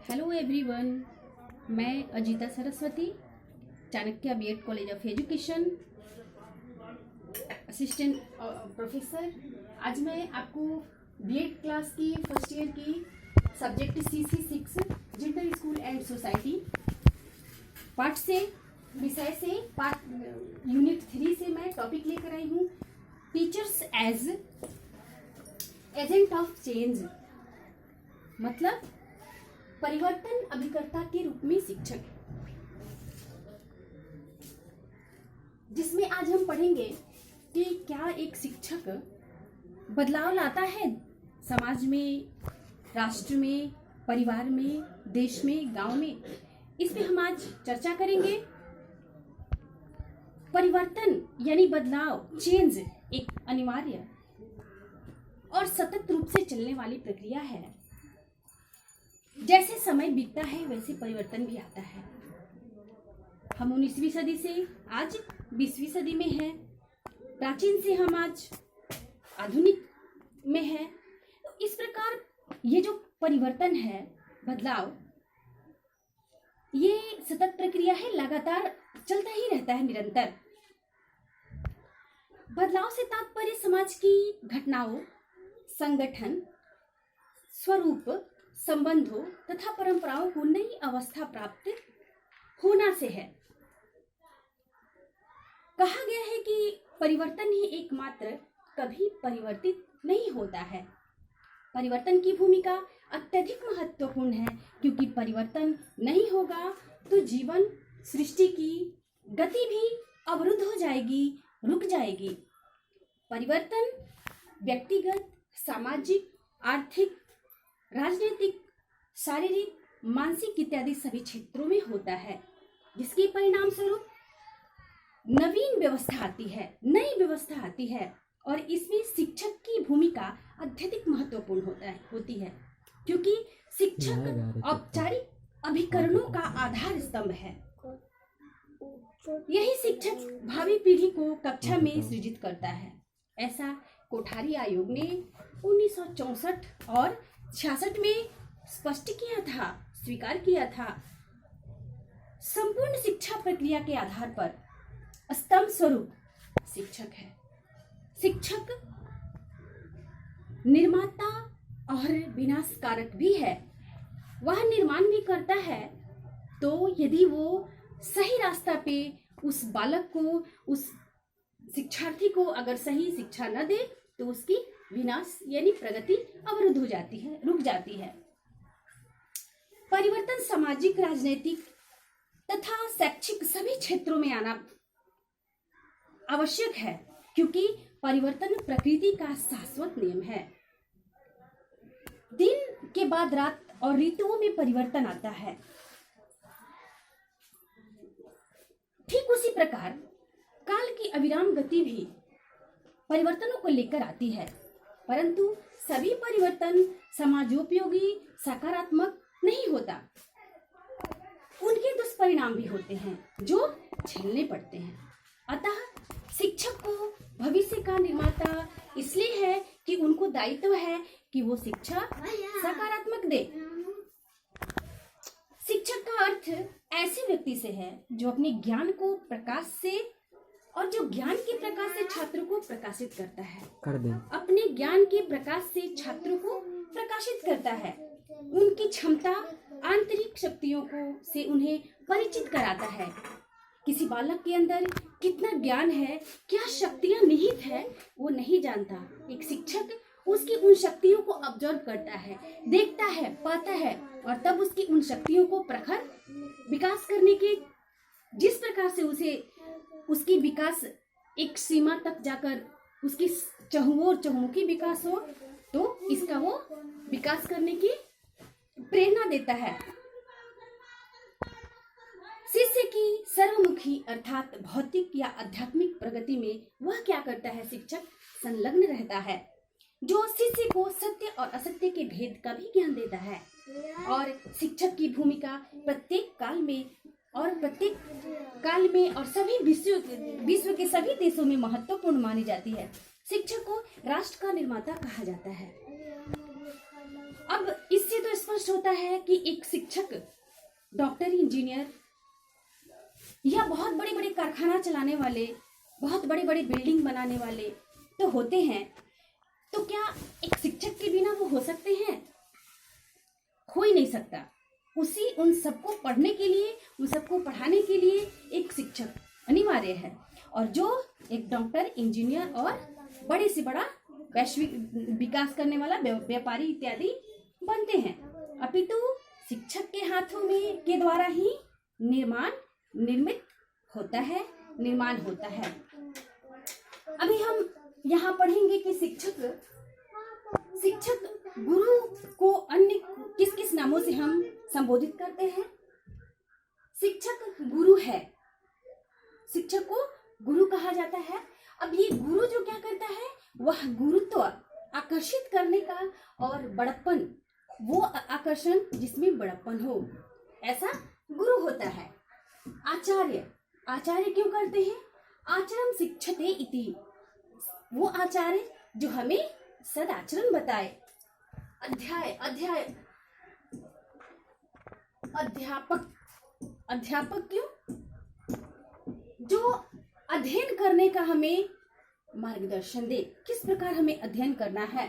Hello everyone, मैं Ajita Saraswati, Chanakya BEd college of education, assistant professor. आज मैं आपको बीएड क्लास की फर्स्ट ईयर की subject CC6 gender school and society part से विषय से पार्ट यूनिट 3 से मैं टॉपिक लेकर आई हूँ, teachers as agent of change, मतलब परिवर्तन अभिकर्ता के रूप में शिक्षक, जिसमें आज हम पढ़ेंगे कि क्या एक शिक्षक बदलाव लाता है समाज में, राष्ट्र में, परिवार में, देश में, गांव में। इस पे हम आज चर्चा करेंगे। परिवर्तन यानी बदलाव, चेंज एक अनिवार्य और सतत रूप से चलने वाली प्रक्रिया है। जैसे समय बीतता है वैसे परिवर्तन भी आता है। हम 19वीं सदी से आज 20वीं सदी में हैं, प्राचीन से हम आज आधुनिक में हैं। तो इस प्रकार ये जो परिवर्तन है, बदलाव, ये सतत प्रक्रिया है, लगातार चलता ही रहता है, निरंतर। बदलाव से तात्पर्य समाज की घटनाओं, संगठन, स्वरूप, संबंधों तथा परंपराओं को नई अवस्था प्राप्त होना से है। कहा गया है कि परिवर्तन ही एकमात्र कभी परिवर्तित नहीं होता है। परिवर्तन की भूमिका अत्यधिक महत्वपूर्ण है, क्योंकि परिवर्तन नहीं होगा तो जीवन, सृष्टि की गति भी अवरुद्ध हो जाएगी, रुक जाएगी। परिवर्तन व्यक्तिगत, सामाजिक, आर्थिक, राजनीतिक, शारीरिक, मानसिक इत्यादि सभी क्षेत्रों में होता है, जिसके परिणाम स्वरूप नवीन व्यवस्था आती है, नई व्यवस्था आती है, और इसमें शिक्षक की भूमिका अत्यधिक महत्वपूर्ण होती है, क्योंकि शिक्षक औपचारिक अभिकरणों का आधार स्तंभ है। यही शिक्षक भावी पीढ़ी को कक्षा में सृजित करता है। ऐसा कोठारी आयोग ने 1964 और 66 में स्पष्ट किया था, स्वीकार किया था। संपूर्ण शिक्षा प्रक्रिया के आधार पर स्तंभ स्वरूप शिक्षक है। शिक्षक निर्माता और विनाशकारक भी है। वह निर्माण भी करता है, तो यदि वो सही रास्ता पे उस बालक को, उस शिक्षार्थी को अगर सही शिक्षा न दे तो उसकी विनाश यानी प्रगति अवरुद्ध हो जाती है, रुक जाती है। परिवर्तन सामाजिक, राजनीतिक तथा शैक्षिक सभी क्षेत्रों में आना आवश्यक है, क्योंकि परिवर्तन प्रकृति का शाश्वत नियम है। दिन के बाद रात और ऋतुओं में परिवर्तन आता है। ठीक उसी प्रकार काल की अविराम गति भी परिवर्तनों को लेकर आती है, परंतु सभी परिवर्तन समाजोपयोगी, सकारात्मक नहीं होता। उनके दुष्परिणाम भी होते हैं जो झेलने पड़ते हैं। अतः शिक्षक को भविष्य का निर्माता इसलिए है कि उनको दायित्व है कि वो शिक्षा सकारात्मक दे। शिक्षक का अर्थ ऐसे व्यक्ति से है जो अपने ज्ञान को प्रकाश से, और जो ज्ञान के प्रकाश से छात्रों को प्रकाशित करता है, अपने ज्ञान के प्रकाश से छात्रों को प्रकाशित करता है, उनकी क्षमता, आंतरिक शक्तियों को से उन्हें परिचित कराता है। किसी बालक के अंदर कितना ज्ञान है, क्या शक्तियां निहित है, वो नहीं जानता। एक शिक्षक उसकी उन शक्तियों को ऑब्जर्व करता है, देखता है, पाता है, और तब उसकी उन शक्तियों को प्रखर विकास करने के, जिस प्रकार से उसे उसकी विकास एक सीमा तक जाकर उसकी चहुमुखी विकास हो, तो इसका वो विकास करने की प्रेरणा देता है। शिष्य की सर्वमुखी अर्थात भौतिक या आध्यात्मिक प्रगति में वह क्या करता है? शिक्षक संलग्न रहता है, जो शिष्य को सत्य और असत्य के भेद का भी ज्ञान देता है। और शिक्षक की भूमिका प्रत्येक काल में और सभी विश्व के सभी देशों में महत्वपूर्ण मानी जाती है। शिक्षक को राष्ट्र का निर्माता कहा जाता है। अब इससे तो स्पष्ट होता है कि एक शिक्षक, डॉक्टर, इंजीनियर या बहुत बड़े बड़े कारखाना चलाने वाले, बहुत बड़ी बड़ी बिल्डिंग बनाने वाले तो होते हैं, तो क्या एक शिक्षक के बिना वो हो सकते हैं? हो ही नहीं सकता। उन सबको पढ़ने के लिए, उन सबको पढ़ाने के लिए एक शिक्षक अनिवार्य है। और जो एक डॉक्टर, इंजीनियर और बड़े से बड़ा वैश्विक विकास करने वाला व्यापारी इत्यादि बनते हैं, अपितु शिक्षक के हाथों में के द्वारा ही निर्मित होता है, निर्माण होता है। अभी हम यहाँ पढ़ेंगे कि शिक्षक गुरु को अन्य किस किस नामों से हम संबोधित करते हैं। शिक्षक गुरु है, शिक्षक को गुरु कहा जाता है। अब ये गुरु जो क्या करता है, वह गुरुत्व आकर्षित करने का और बड़प्पन, वो आकर्षण जिसमें बड़प्पन हो, ऐसा गुरु होता है। आचार्य क्यों करते हैं? आचरण शिक्षते इति, वो आचार्य जो हमें सदाचरण बताए। अध्यापक क्यों? जो अध्ययन करने का हमें मार्गदर्शन दे, किस प्रकार हमें अध्ययन करना है।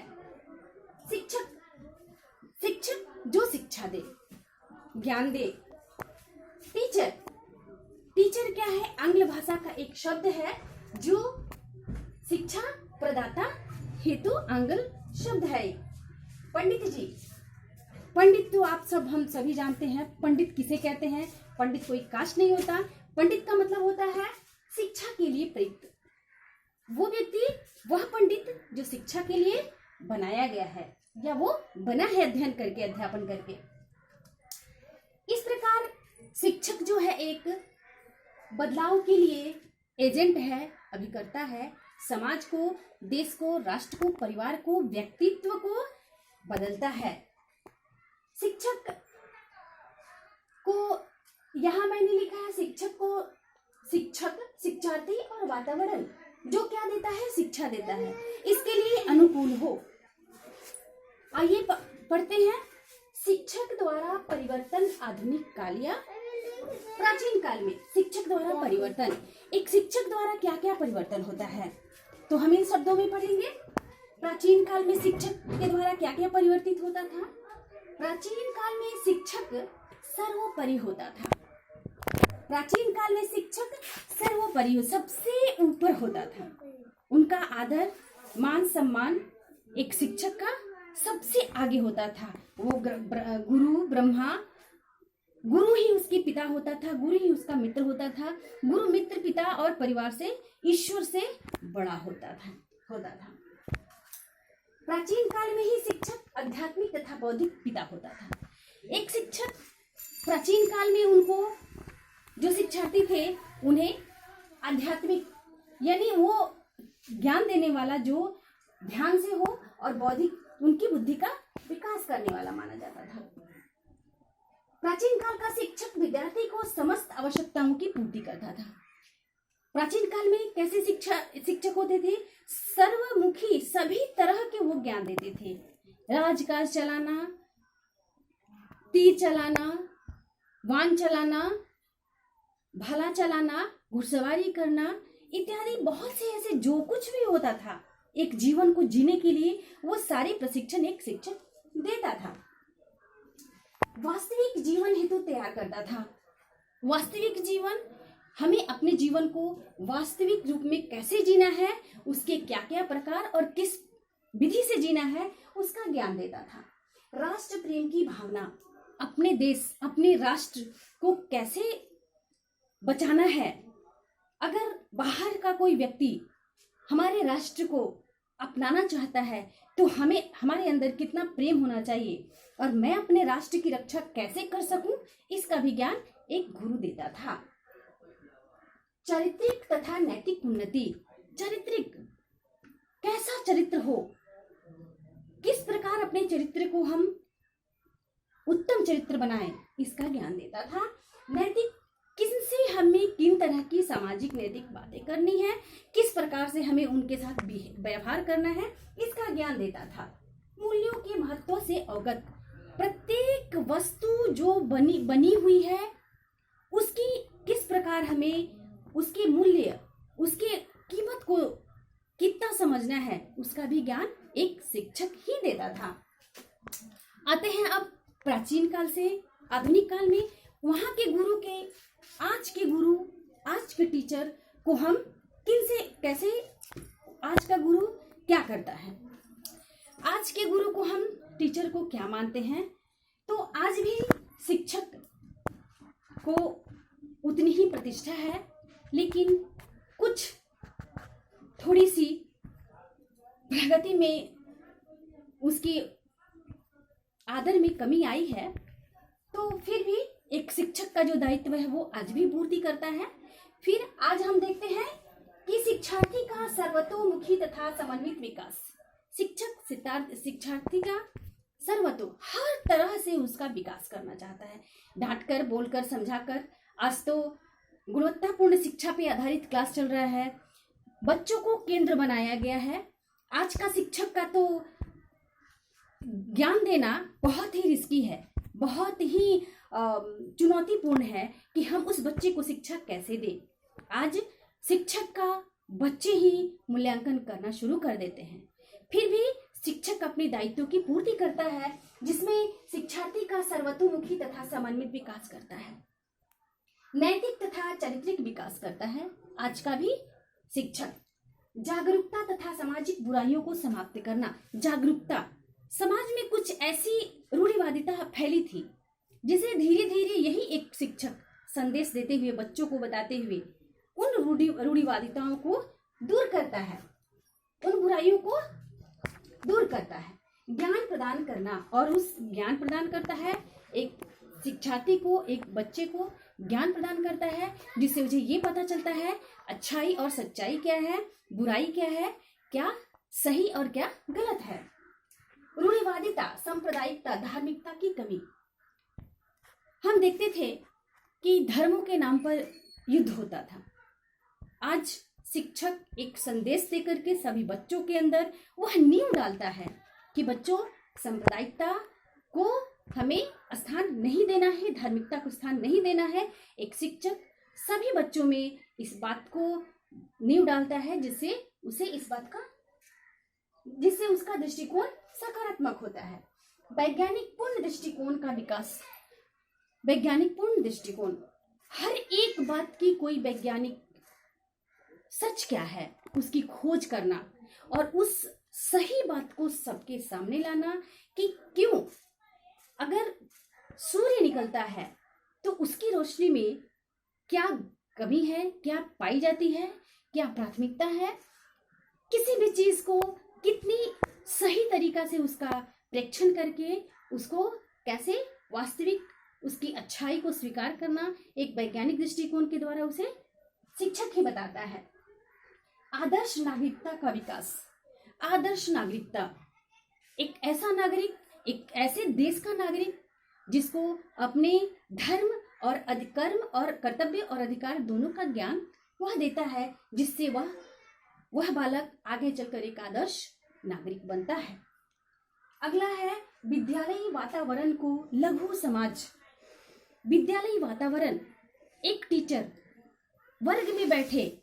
शिक्षक जो शिक्षा दे, ज्ञान दे। टीचर क्या है? आंग्ल भाषा का एक शब्द है जो शिक्षा प्रदाता हेतु आंग्ल शब्द है। पंडित तो हम सभी जानते हैं। पंडित किसे कहते हैं? पंडित कोई कास्ट नहीं होता। पंडित का मतलब होता है शिक्षा के लिए प्रयुक्त, वो व्यक्ति, वह पंडित जो शिक्षा के लिए बनाया गया है या वो बना है अध्ययन करके, अध्यापन करके। इस प्रकार शिक्षक जो है एक बदलाव के लिए एजेंट है, अभिकर्ता है। समाज को, देश को, राष्ट्र को, परिवार को, व्यक्तित्व को बदलता है। शिक्षक को यहाँ मैंने लिखा है, शिक्षक, शिक्षार्थी और वातावरण जो क्या देता है? शिक्षा देता है, इसके लिए अनुकूल हो। आइए पढ़ते हैं। शिक्षक द्वारा परिवर्तन आधुनिक काल या प्राचीन काल में। शिक्षक द्वारा परिवर्तन, एक शिक्षक द्वारा क्या क्या परिवर्तन होता है, तो हम इन शब्दों में पढ़ेंगे। प्राचीन काल में शिक्षक के द्वारा क्या क्या परिवर्तित होता था? प्राचीन काल में शिक्षक सर्वोपरि होता था। प्राचीन काल में शिक्षक सर्वोपरि, सबसे ऊपर होता था। उनका आदर, मान, सम्मान एक शिक्षक का सबसे आगे होता था। वो गुरु ब्रह्मा, गुरु ही उसके पिता होता था, गुरु ही उसका मित्र होता था। गुरु, मित्र, पिता और परिवार से, ईश्वर से बड़ा होता था। प्राचीन काल में ही शिक्षक आध्यात्मिक तथा बौद्धिक पिता होता था। एक शिक्षक प्राचीन काल में, उनको जो शिक्षार्थी थे उन्हें आध्यात्मिक यानी वो ज्ञान देने वाला, जो ध्यान से हो और बौद्धिक, उनकी बुद्धि का विकास करने वाला माना जाता था। प्राचीन काल का शिक्षक विद्यार्थी को समस्त आवश्यकताओं की पूर्ति करता था। प्राचीन काल में कैसे शिक्षक होते थे? सर्वमुखी, सभी तरह के वो ज्ञान देते थे। राजकाज चलाना, तीर चलाना, वान चलाना, भाला चलाना, घुड़सवारी करना इत्यादि बहुत से ऐसे जो कुछ भी होता था एक जीवन को जीने के लिए, वो सारे प्रशिक्षण एक शिक्षक देता था। वास्तविक जीवन हेतु तैयार करता था। वास्तविक जीवन, हमें अपने जीवन को वास्तविक रूप में कैसे जीना है, उसके क्या क्या प्रकार और किस विधि से जीना है, उसका ज्ञान देता था। राष्ट्र प्रेम की भावना, अपने देश, अपने राष्ट्र को कैसे बचाना है। अगर बाहर का कोई व्यक्ति हमारे राष्ट्र को अपनाना चाहता है तो हमें, हमारे अंदर कितना प्रेम होना चाहिए और मैं अपने राष्ट्र की रक्षा कैसे कर सकूं, इसका भी ज्ञान एक गुरु देता था। चारित्रिक तथा नैतिक उन्नति, चारित्रिक, कैसा चरित्र हो, किस प्रकार अपने चरित्र को हम उत्तम चरित्र बनाएं, इसका ज्ञान देता था। नैतिक, किनसे हमें किन तरह की सामाजिक नैतिक बातें करनी है, किस प्रकार से हमें उनके साथ व्यवहार करना है, इसका ज्ञान देता था। मूल्यों के महत्व से अवगत, प्रत्येक वस्तु जो बनी हुई है उसकी किस प्रकार हमें उसके मूल्य, उसके कीमत को कितना समझना है, उसका भी ज्ञान एक शिक्षक ही देता था। आते हैं अब प्राचीन काल से आधुनिक काल में। वहां के गुरु के, आज के गुरु, आज के टीचर को हम किन से कैसे, आज का गुरु क्या करता है, आज के गुरु को हम टीचर को क्या मानते हैं। तो आज भी शिक्षक को उतनी ही प्रतिष्ठा है, लेकिन कुछ थोड़ी सी प्रगति में उसकी आदर में कमी आई है। तो फिर भी एक शिक्षक का जो दायित्व है वो आज भी पूर्ति करता है। फिर आज हम देखते हैं कि शिक्षार्थी का सर्वतोमुखी तथा समन्वित विकास। शिक्षार्थी का सर्वतो, हर तरह से उसका विकास करना चाहता है, डांटकर, बोलकर, समझाकर। आज तो गुणवत्तापूर्ण शिक्षा पे आधारित क्लास चल रहा है, बच्चों को केंद्र बनाया गया है। आज का शिक्षक का तो ज्ञान देना बहुत ही रिस्की है, बहुत ही चुनौतीपूर्ण है कि हम उस बच्चे को शिक्षा कैसे दें। आज शिक्षक का बच्चे ही मूल्यांकन करना शुरू कर देते हैं। फिर भी शिक्षक अपने दायित्व की पूर्ति करता है, जिसमें शिक्षार्थी का सर्वतोमुखी तथा समन्वित विकास करता है, नैतिक तथा चारित्रिक विकास करता है। आज का भी शिक्षक जागरूकता तथा सामाजिक बुराइयों को समाप्त करना। जागरूकता, समाज में कुछ ऐसी रूढ़िवादिता फैली थी जिसे धीरे धीरे यही एक शिक्षक संदेश देते हुए, बच्चों को बताते हुए उन रूढ़िवादिताओं को दूर करता है, उन बुराइयों को दूर करता है। ज्ञान प्रदान करना, और उस ज्ञान प्रदान करता है एक शिक्षार्थी को, एक बच्चे को ज्ञान प्रदान करता है, जिससे मुझे ये पता चलता है अच्छाई और सच्चाई क्या है, बुराई क्या है, क्या सही और क्या गलत है। रूढ़िवादिता, सांप्रदायिकता, धार्मिकता की कमी। हम देखते थे कि धर्मों के नाम पर युद्ध होता था। आज शिक्षक एक संदेश देकर के सभी बच्चों के अंदर वह नींव डालता है कि बच्चों, सांप्रदायिकता को हमें स्थान नहीं देना है, धार्मिकता को स्थान नहीं देना है। एक शिक्षक सभी बच्चों में इस बात को नींव डालता है, जिससे उसका दृष्टिकोण सकारात्मक होता है। वैज्ञानिक पूर्ण दृष्टिकोण का विकास। वैज्ञानिक पूर्ण दृष्टिकोण, हर एक बात की कोई वैज्ञानिक सच क्या है उसकी खोज करना, और उस सही बात को सबके सामने लाना कि क्यों, अगर सूर्य निकलता है तो उसकी रोशनी में क्या कमी है, क्या पाई जाती है, क्या प्राथमिकता है, किसी भी चीज को कितनी सही तरीका से उसका प्रेक्षण करके उसको कैसे वास्तविक उसकी अच्छाई को स्वीकार करना, एक वैज्ञानिक दृष्टिकोण के द्वारा उसे शिक्षक ही बताता है। आदर्श नागरिकता का विकास। आदर्श नागरिकता, एक ऐसा नागरिक, एक ऐसे देश का नागरिक जिसको अपने धर्म और कर्म और कर्तव्य और अधिकार दोनों का ज्ञान वह देता है, जिससे वह बालक आगे चलकर एक आदर्श नागरिक बनता है। अगला है विद्यालयी वातावरण को लघु समाज। विद्यालयी वातावरण, एक टीचर वर्ग में बैठे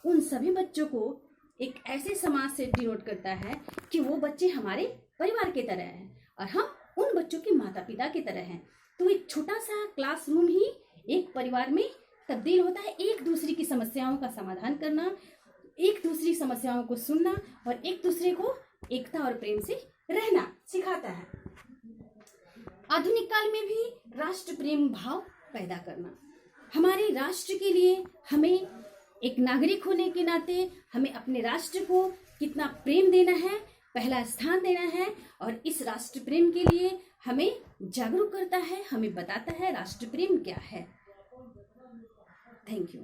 उन सभी बच्चों को एक ऐसे समाज से डिनोट करता है कि वो बच्चे हमारे परिवार की तरह हैं और हम उन बच्चों के माता पिता की तरह हैं। तो एक छोटा सा क्लासरूम ही एक परिवार में तब्दील होता है। एक दूसरे की समस्याओं का समाधान करना, एक दूसरी समस्याओं को सुनना और एक दूसरे को एकता और प्रेम से रहना सिखाता है। आधुनिक काल में भी राष्ट्र प्रेम भाव पैदा करना। हमारे राष्ट्र के लिए हमें एक नागरिक होने के नाते हमें अपने राष्ट्र को कितना प्रेम देना है, पहला स्थान देना है, और इस राष्ट्र प्रेम के लिए हमें जागरूक करता है, हमें बताता है राष्ट्र प्रेम क्या है। Thank you.